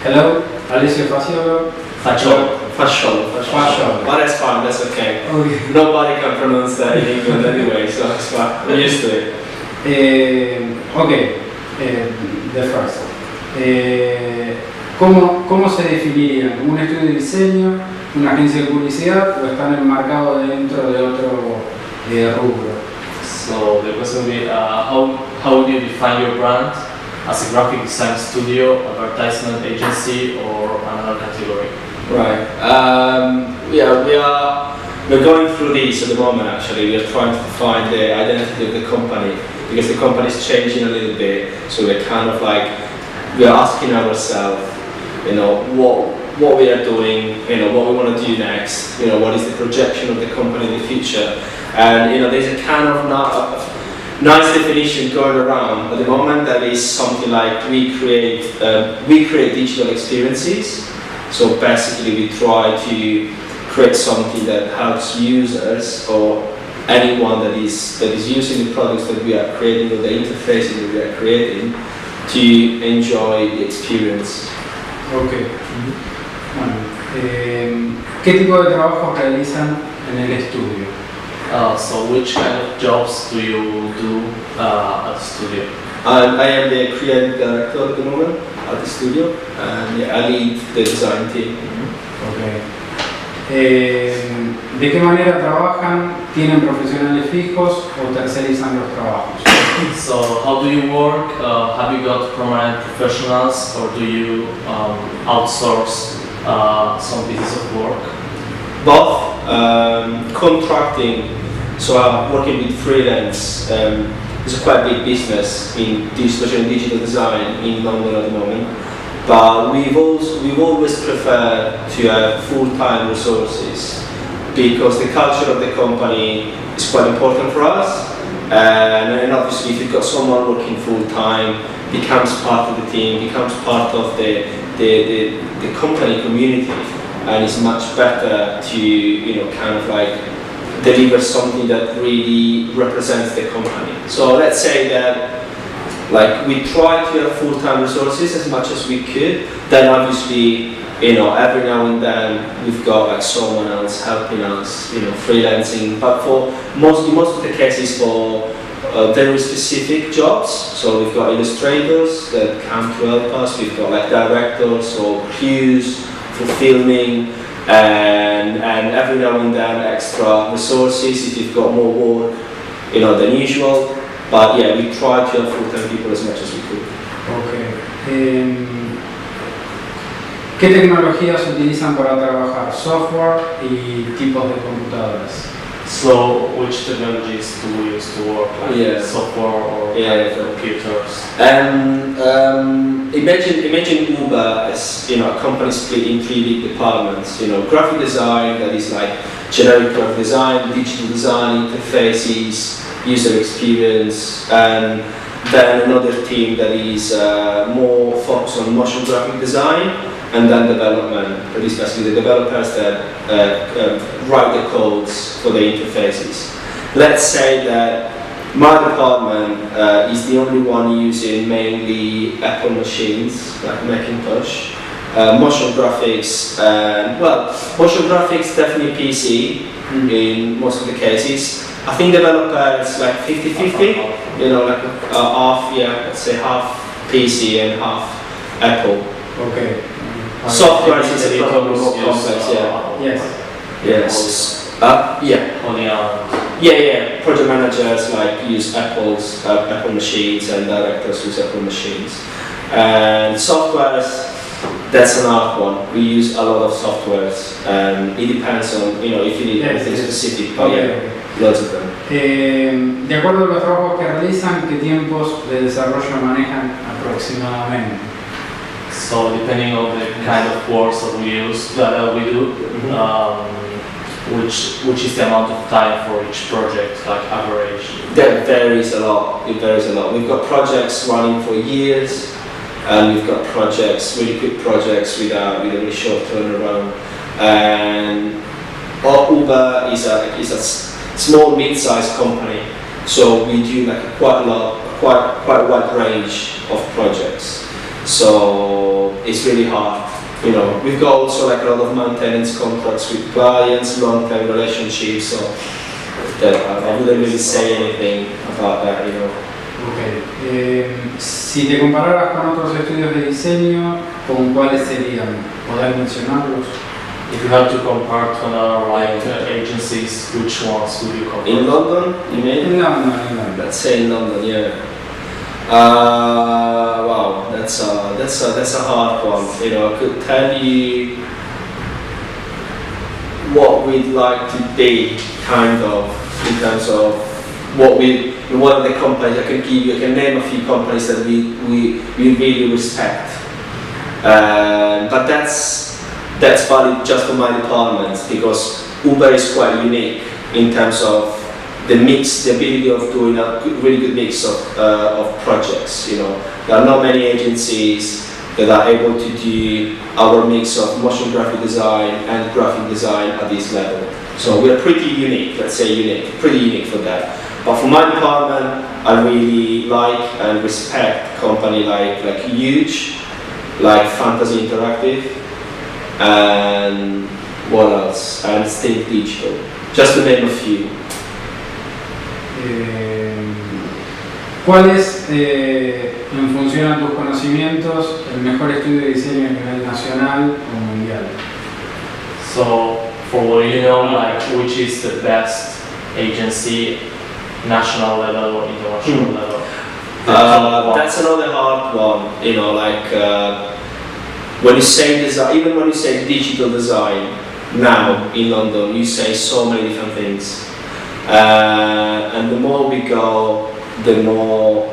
Hello, Alessio Facciolo. Facciolo. But that's fine, that's okay. Okay. Nobody can pronounce that in England anyway, so it's fine. I'm used to it. The first. ¿Cómo se definirían? ¿Un estudio de diseño, una agencia de publicidad o están enmarcados dentro de otro rubro? So the question would be, how would you define your brand as a graphic design studio, advertisement agency, or another category? Right. We're going through this at the moment. Actually, we're trying to find the identity of the company because the company is changing a little bit. So we're kind of like we're asking ourselves, what we are doing, what we want to do next. What is the projection of the company in the future? And there's a kind of nice definition going around at the moment that is something like we create digital experiences. So basically we try to create something that helps users or anyone that is using the products that we are creating or the interfaces that we are creating to enjoy the experience. Ok. Bueno, ¿qué tipo de trabajo realizan en el estudio? So which kind of jobs do you do at the studio? I am the creative director at the moment at the studio, and I lead the design team. Okay. ¿De qué manera trabajan? ¿Tienen profesionales fijos o tercerizan los trabajos? So how do you work? Have you got permanent professionals, or do you outsource some pieces of work? Both. Contracting, so I'm working with freelance. It's a quite big business especially in digital design in London at the moment. But we've always preferred to have full-time resources because the culture of the company is quite important for us. And obviously, if you've got someone working full-time, becomes part of the team, becomes part of the company community, and it's much better to kind of like deliver something that really represents the company. So let's say that we try to have full-time resources as much as we could. Then obviously, every now and then we've got someone else helping us, freelancing. But for most of the cases for very specific jobs, so we've got illustrators that come to help us. We've got directors or crews for filming, and every now and then extra resources if you've got more work, than usual. But yeah, we try to have full-time people as much as we could. Okay. ¿Qué tecnologías utilizan para trabajar? Software y tipos de computadoras. So which technologies do we use to work? Software or computers? Imagine Uber as a company split in three big departments. Graphic design, that is like generic graphic design, digital design, interfaces, user experience, and then another team that is more focused on motion graphic design, and then development, that is basically the developers that write the codes for the interfaces. Let's say that my department is the only one using mainly Apple machines, like Macintosh. Motion graphics, motion graphics definitely PC in most of the cases. I think developers 50-50, half, let's say half PC and half Apple. Okay. Software is a problem more complex, Yes. Project managers use Apple machines, and directors use Apple machines. And softwares, that's another one. We use a lot of softwares, and it depends on if you need anything specific. But lots of them. De acuerdo a los trabajos que realizan, ¿qué tiempos de desarrollo manejan aproximadamente? So depending on the kind of works that we do, which is the amount of time for each project, average? That varies a lot. It varies a lot. We've got projects running for years, and we've got really quick projects with a really short turnaround. And Uber is a small mid-sized company, so we do quite a wide range of projects. so it's really hard. You know, we've got also like a lot of maintenance contracts with clients, long-term relationships, so that I wouldn't really say anything about that, you know. Ok. Si te compararas con otros estudios de diseño, ¿con cuáles serían? ¿Podés mencionarlos? If you have to compare to another like agencies, which ones would you compare? In London, you mean? En London. Let's say in London, yeah. Wow, that's a hard one. You know, I could tell you what we'd like to be, kind of, in terms of one of the companies. I can name a few companies that we really respect. But that's valid just for my department, because Uber is quite unique in terms of the mix, the ability of doing a really good mix of projects. You know, there are not many agencies that are able to do our mix of motion graphic design and graphic design at this level. So we're pretty unique, let's say pretty unique for that. But for my department, I really like and respect company like Huge, like Fantasy Interactive, and what else? And Think Digital, just to name a few. ¿Cuál es, en función a tus conocimientos, el mejor estudio de diseño a nivel nacional o mundial? So, for what you know, like which is the best agency, national level or international level? That's another hard one. You know, like when you say design, even when you say digital design now in London, you say so many different things. And the more we go, the more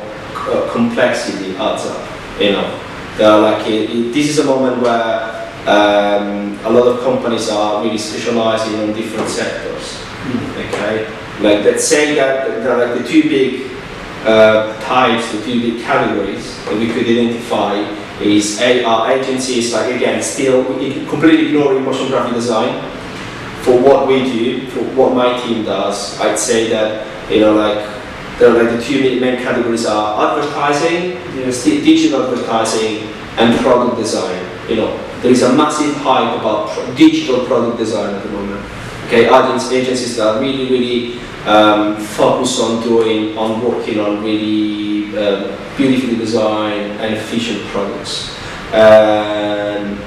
complexity adds up. You know, this is a moment where a lot of companies are really specializing on different sectors. Okay, like let's say that there are like the two big types, the two big categories that we could identify is our agencies, like again, still completely ignoring motion graphic design. For what we do, for what my team does, I'd say that, you know, like there are like the two main categories are advertising, digital advertising, and product design. You know, there is a massive hype about digital product design at the moment. Okay, agencies that are really focused on working on really beautifully designed and efficient products. And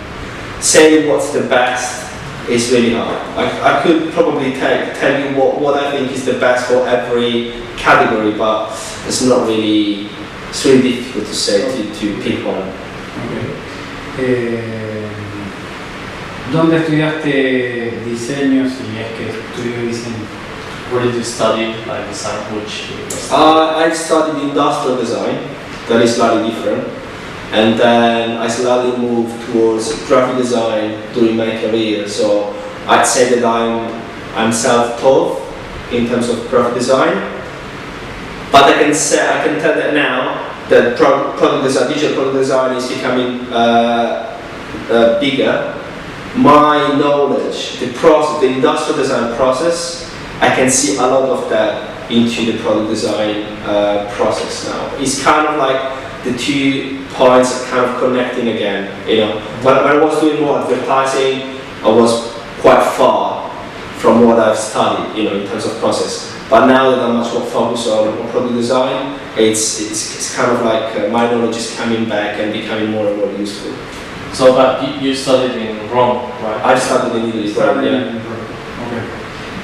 saying what's the best is really hard. I could probably tell you what I think is the best for every category, but it's really difficult to say, to pick one. Okay. ¿Dónde estudiaste diseño, si es que estudió diseño? Where did you study like design? Which university? I studied industrial design, that is slightly different. And then I slightly moved towards graphic design during my career. So I'd say that I'm self-taught in terms of graphic design. But I can tell that now that product design, digital product design is becoming bigger. My knowledge, the process, the industrial design process, I can see a lot of that into the product design process now. It's kind of like the 2 points are kind of connecting again. You know, when I was doing more advertising, I was quite far from what I've studied, you know, in terms of process. But now that I'm much more focused on product design, it's kind of like my knowledge is coming back and becoming more and more useful. So, but you studied in Rome, right? I studied in Italy.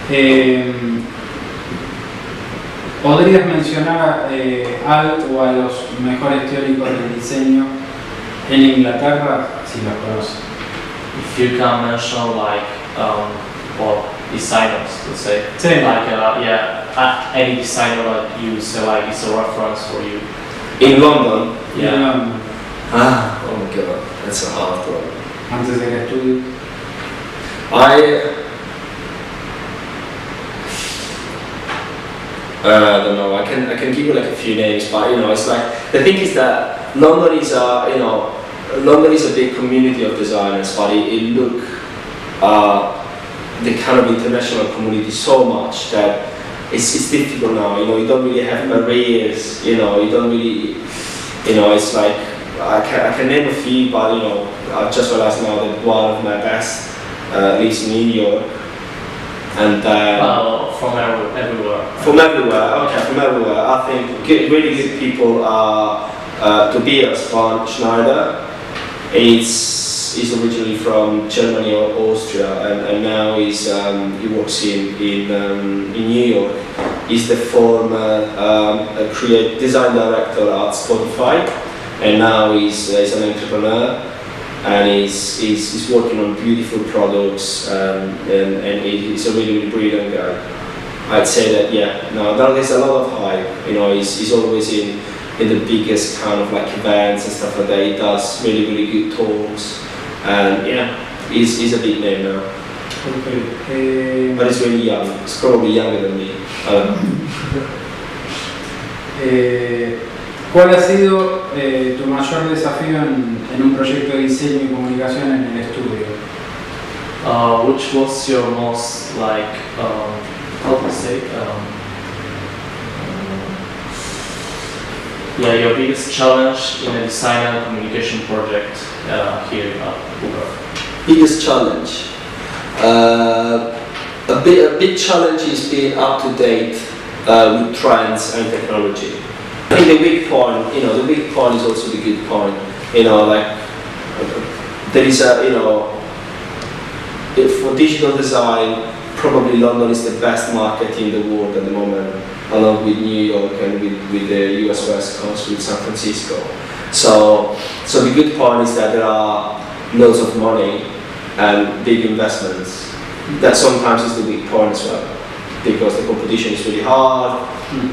Okay. ¿Podrías mencionar algo a los mejores teóricos del diseño en Inglaterra, si los conoces? If you can mention like, designers, let's say. Sí. Like, any designer that you say like it's a reference for you. In London? Yeah. Oh my god, that's a hard one. Antes del estudio. I don't know. I can give you like a few names, but you know, it's like the thing is that London is a big community of designers, but the kind of international community so much that it's difficult now. You know, you don't really have barriers. You know, you don't really, you know, it's like I can name a few, but you know, I just realized now that one of my best lives in New York, and then from everywhere. From everywhere, okay, from everywhere. I think really good people are Tobias von Schneider. He's originally from Germany or Austria, and now he works in New York. He's the former design director at Spotify, and now he's an entrepreneur, and he's working on beautiful products, and he's a really brilliant guy. I'd say that there's a lot of hype. You know, he's always in the biggest kind of like events and stuff like that. He does really good talks, and he's a big name now. Okay. But he's really young. He's probably younger than me. ¿Cuál ha sido tu mayor desafío en un proyecto de diseño y comunicación en el estudio? Which was your most like how to say your biggest challenge in a design and communication project here at Uber? Biggest challenge. A big challenge is being up to date with trends and technology. I think the weak point is also the good point. You know, like there is for digital design, probably London is the best market in the world at the moment, along with New York and with the US West Coast, with San Francisco. So the good point is that there are loads of money and big investments. That sometimes is the weak point as well, because the competition is really hard,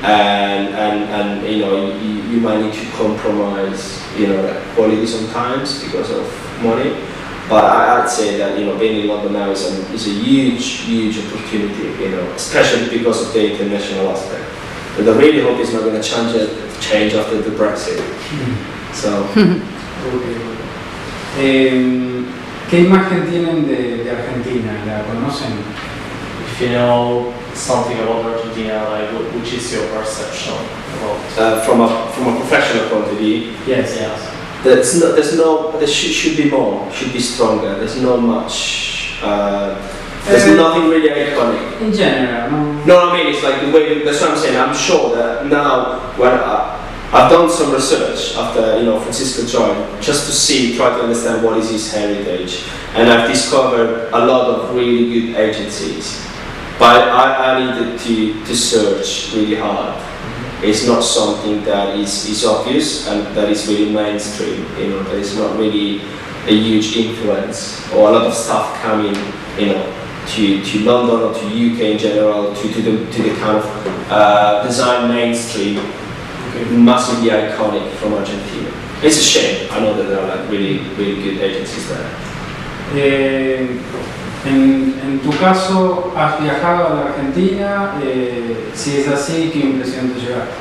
and you know, you might need to compromise, you know, like quality sometimes because of money. But I'd say that, you know, being in London now is a huge opportunity, you know, especially because of the international aspect. But I really hope it's not going to change after the Brexit. So. ¿Qué imagen tienen de Argentina? ¿La conocen? If you know something about Argentina, like which is your perception about? From a professional point of view. Yes. There should be more, should be stronger. There's not much. There's nothing really iconic. In general, no? No, I mean, it's like the way. That's what I'm saying. I'm sure that now when I've done some research after, you know, Francisco joined, just to try to understand what is his heritage, and I've discovered a lot of really good agencies. But I needed to search really hard. It's not something that is obvious and that is really mainstream. You know, there is not really a huge influence or a lot of stuff coming, you know, to London or to UK in general, to the kind of design mainstream. Massively iconic from Argentina. It's a shame. I know that there are like really good agencies there. En tu caso, ¿has viajado a la Argentina? Si es así, ¿qué impresión te llevaste?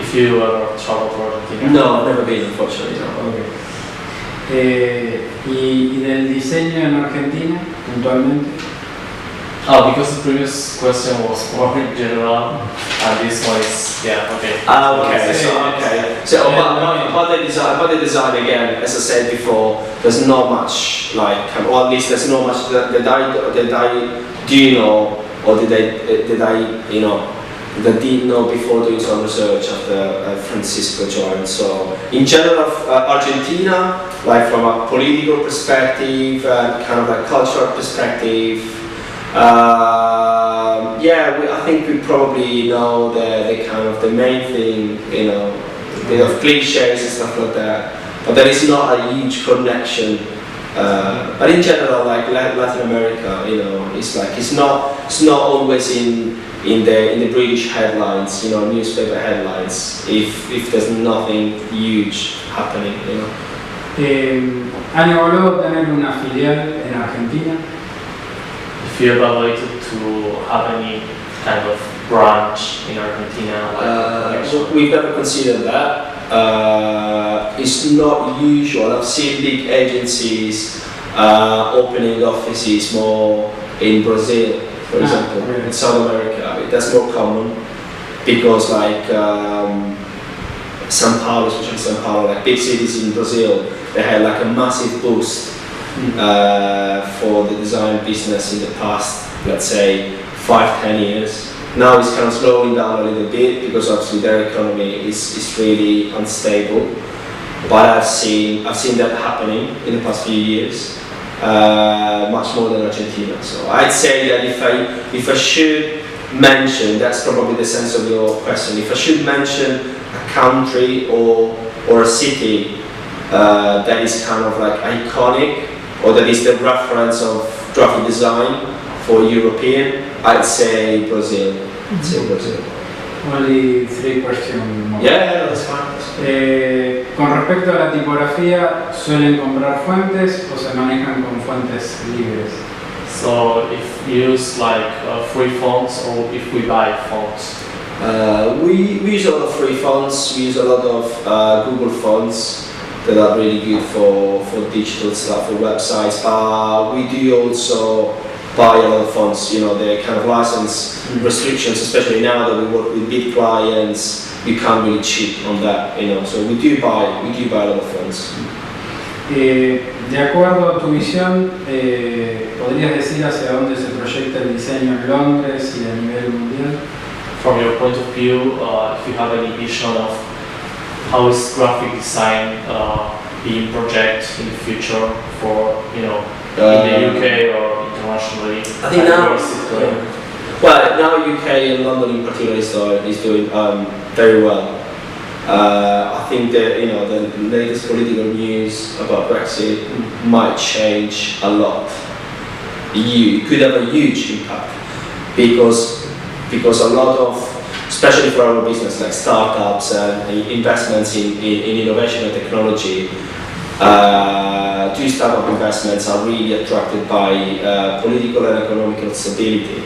If you ever traveled to Argentina? No, I've never been, unfortunately. No. Okay. ¿Y del diseño en Argentina, puntualmente? Because the previous question was more in general, and this one is, okay. So about the design again, as I said before, there's not much like, or at least there's not much that I do know, or did I you know, that did know before doing some research after Francisco joined. So in general, Argentina, like from a political perspective and kind of like cultural perspective. I think we probably know the kind of the main thing, you know, a bit of cliches and stuff like that. But there is not a huge connection. But in general, like Latin America, you know, it's like it's not always in the British headlines, you know, newspaper headlines. If there's nothing huge happening, you know. ¿Han evaluado tener una filial en Argentina? If you evaluated to have any kind of branch in Argentina? We've never considered that. It's not usual. I've seen big agencies opening offices more in Brazil, for example, really? in South America. That's more common because, like, São Paulo, especially São Paulo, like big cities in Brazil, they had like a massive boost for the design business in the past, let's say 5-10 years. Now it's kind of slowing down a little bit because obviously their economy is really unstable. But I've seen that happening in the past few years, much more than Argentina. So I'd say that if I should mention, that's probably the sense of your question. If I should mention a country or a city that is kind of like iconic, or that is the reference of graphic design for European, I'd say Brazil. I'd say Brazil. Only 3 questions more. Yeah, that's fine. Con respecto a la tipografía, ¿suelen comprar fuentes o se manejan con fuentes libres? So if you use like free fonts or if we buy fonts? We use a lot of free fonts, we use a lot of Google fonts that are really good for digital stuff, for websites, but we do also buy a lot of fonts, you know, the kind of license restrictions, especially now that we work with big clients, you can't really cheat on that, you know, so we do buy a lot of fonts. De acuerdo a tu visión, ¿podrías decir hacia dónde se proyecta el diseño en Londres y a nivel mundial? From your point of view, if you have any vision of how is graphic design being projected in the future for, you know, in the UK or internationally? I think now, well, now UK and London in particular is doing very well. I think that, you know, the latest political news about Brexit might change a lot. It could have a huge impact because a lot of, especially for our business, like startups and investments in innovation and technology, these type of investments are really attracted by political and economical stability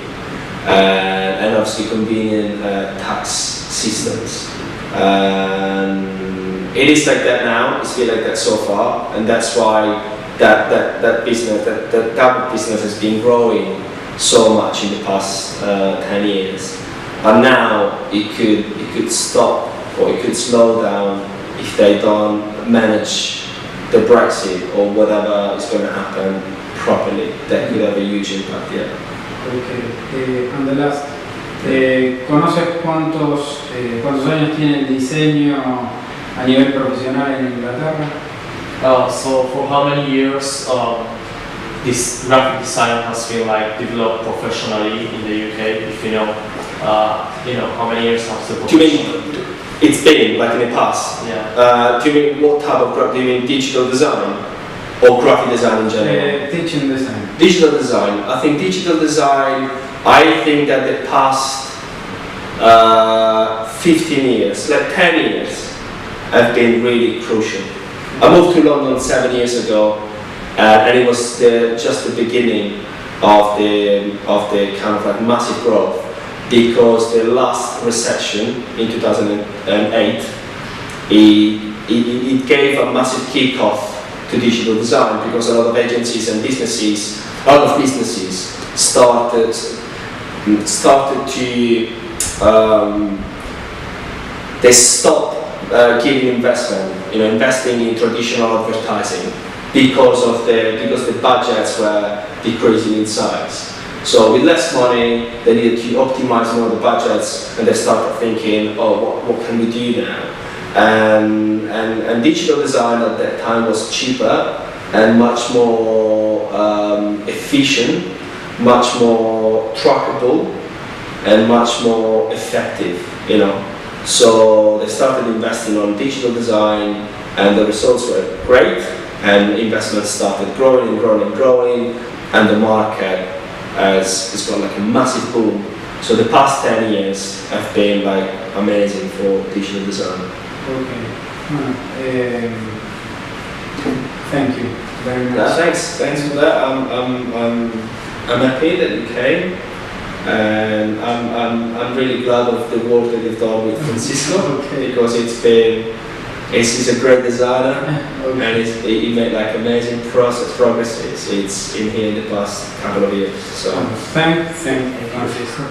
and obviously convenient tax systems. It is like that now, it's been like that so far, and that's why that business, that business has been growing so much in the past 10 years. But now it could stop or it could slow down if they don't manage the Brexit or whatever is going to happen properly. That could have a huge impact, yeah. Okay. And the last, ¿conoces cuántos años tiene el diseño a nivel profesional en Inglaterra? So for how many years this graphic design has been like developed professionally in the UK? If you know how many years has the Do you mean it's been like in the past? Yeah. Do you mean what type of graphic? Do you mean digital design or graphic design in general? Teaching design. Digital design. I think digital design. I think that the past 15 years, like 10 years, have been really crucial. I moved to London 7 years ago, and it was just the beginning of the kind of like massive growth, because the last recession in 2008, it gave a massive kick-off to digital design, because a lot of agencies and businesses, a lot of businesses started to they stopped giving investment, investing in traditional advertising because the budgets were decreasing in size. So with less money, they needed to optimize more the budgets, and they started thinking, oh, what can we do now? And digital design at that time was cheaper and much more efficient, much more trackable, and much more effective, So they started investing on digital design, and the results were great, and investments started growing and growing and growing, and the market has got like a massive boom. So the past 10 years have been like amazing for digital design. Okay. Thank you very much. Thanks for that. I'm happy that you came, and I'm really glad of the work that you've done with Francisco, because he's a great designer, and he made like amazing progress. It's in here in the past couple of years. So thank you, Francisco.